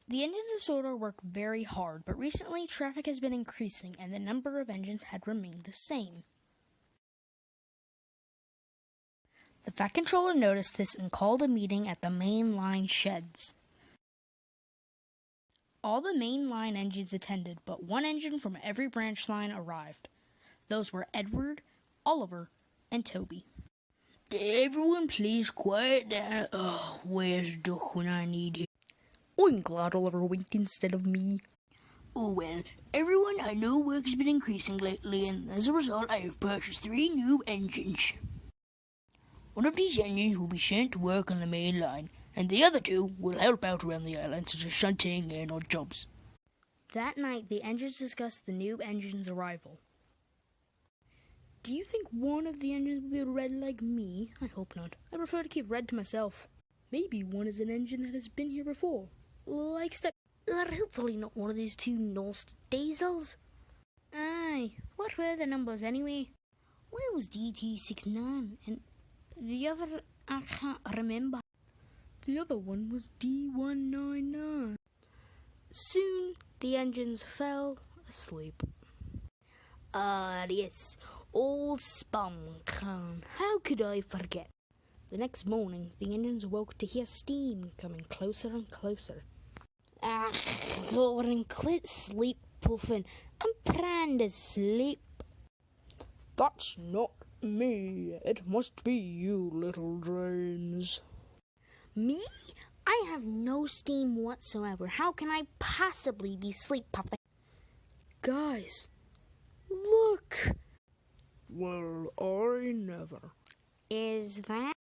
The engines of Sodor work very hard, but recently traffic has been increasing and the number of engines had remained the same. The Fat Controller noticed this and called a meeting at the main line sheds. All the main line engines attended, but one engine from every branch line arrived. Those were Edward, Oliver, and Toby. Everyone please quiet down. Oh, where's Duck when I need it? I'm glad Oliver winked instead of me. Oh well, everyone, I know work has been increasing lately, and as a result I have purchased 3 new engines. One of these engines will be sent to work on the main line, and the other 2 will help out around the island, such as shunting and odd jobs. That night, the engines discussed the new engine's arrival. Do you think one of the engines will be red like me? I hope not. I prefer to keep red to myself. Maybe one is an engine that has been here before. Like Step... Or hopefully not one of those 2 Norse diesels. Aye, what were the numbers anyway? One was DT69 and the other I can't remember. The other one was D199. Soon the engines fell asleep. Ah, yes, old Spunkern. How could I forget? The next morning, the engines awoke to hear steam coming closer and closer. Ah, Lauren, quit sleep puffing. I'm trying to sleep. That's not me. It must be you, little James. Me? I have no steam whatsoever. How can I possibly be sleep puffing? Guys, look. Well, I never. Is that?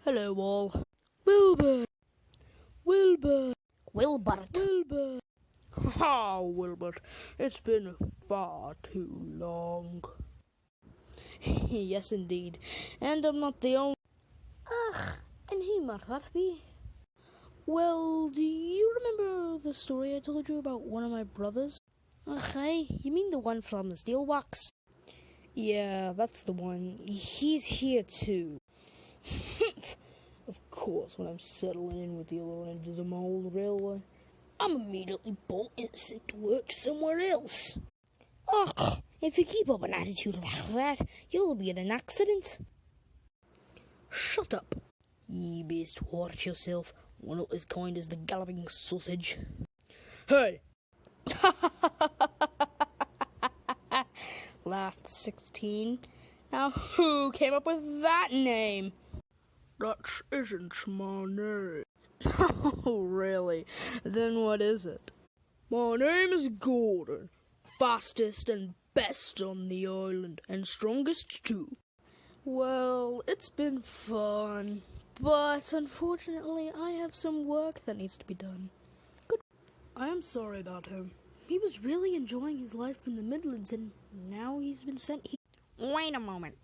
Hello, all. Wilbur! Wilbert. Wilbur! Ha, Wilbert. It's been far too long. Yes, indeed. And I'm not the only... Ugh, and who might that be? Well, do you remember the story I told you about one of my brothers? Okay, you mean the one from the Steelworks? Yeah, that's the one. He's here too. Of course, when I'm settling in with the other end of the old railway, I'm immediately bolted and sent to work somewhere else. Ugh, if you keep up an attitude like that, you'll be in an accident. Shut up. Ye best watch yourself. We're not as kind as the galloping sausage. Hey! Laughed 16. Now who came up with that name? That isn't my name. Oh, really? Then what is it? My name is Gordon. Fastest and best on the island, and strongest too. Well, it's been fun, but unfortunately I have some work that needs to be done. Good. I am sorry about him. He was really enjoying his life in the Midlands, and now he's been sent here. Wait a moment.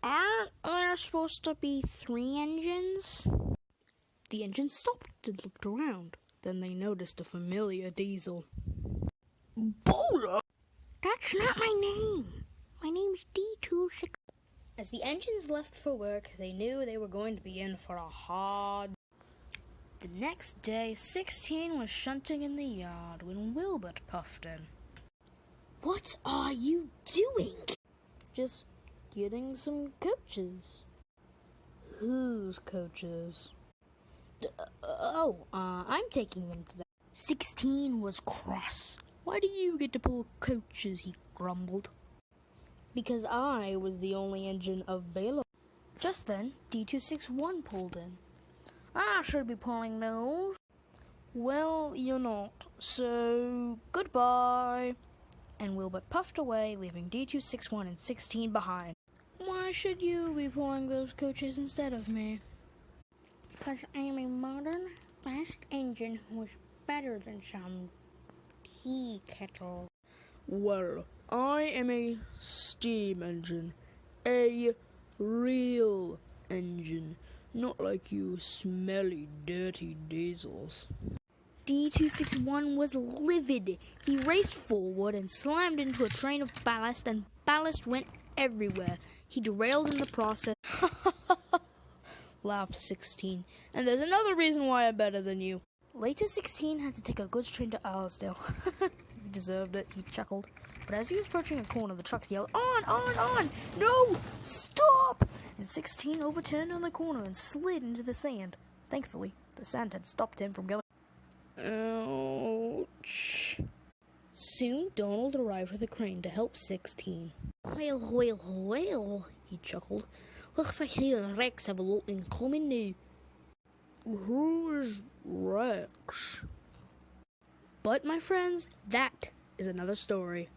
Aren't there supposed to be 3 engines? The engine stopped and looked around. Then they noticed a familiar diesel. Bowler? That's not my name. My name's D26. As the engines left for work, they knew they were going to be in for a hard. The next day, 16 was shunting in the yard when Wilbert puffed in. What are you doing? Just getting some coaches. Whose coaches? I'm taking them to that. 16 was cross. Why do you get to pull coaches, he grumbled. Because I was the only engine available. Just then, D261 pulled in. I should be pulling those. Well, you're not, so goodbye. And Wilbert puffed away, leaving D261 and 16 behind. Why should you be pulling those coaches instead of me? Because I am a modern, fast engine who's better than some tea kettle. Well, I am a steam engine. A real engine. Not like you smelly, dirty diesels. D261 was livid. He raced forward and slammed into a train of ballast, and ballast went everywhere. He derailed in the process. Laughed 16. And there's another reason why I'm better than you. Later, 16 had to take a goods train to Arlesdale. He deserved it, he chuckled. But as he was approaching a corner, the trucks yelled, on! No! Stop! And 16 overturned on the corner and slid into the sand. Thankfully, the sand had stopped him from going. Ouch. Soon, Donald arrived with a crane to help 16. Well, he chuckled. Looks like he and Rex have a lot in common now. Who is Rex? But, my friends, that is another story.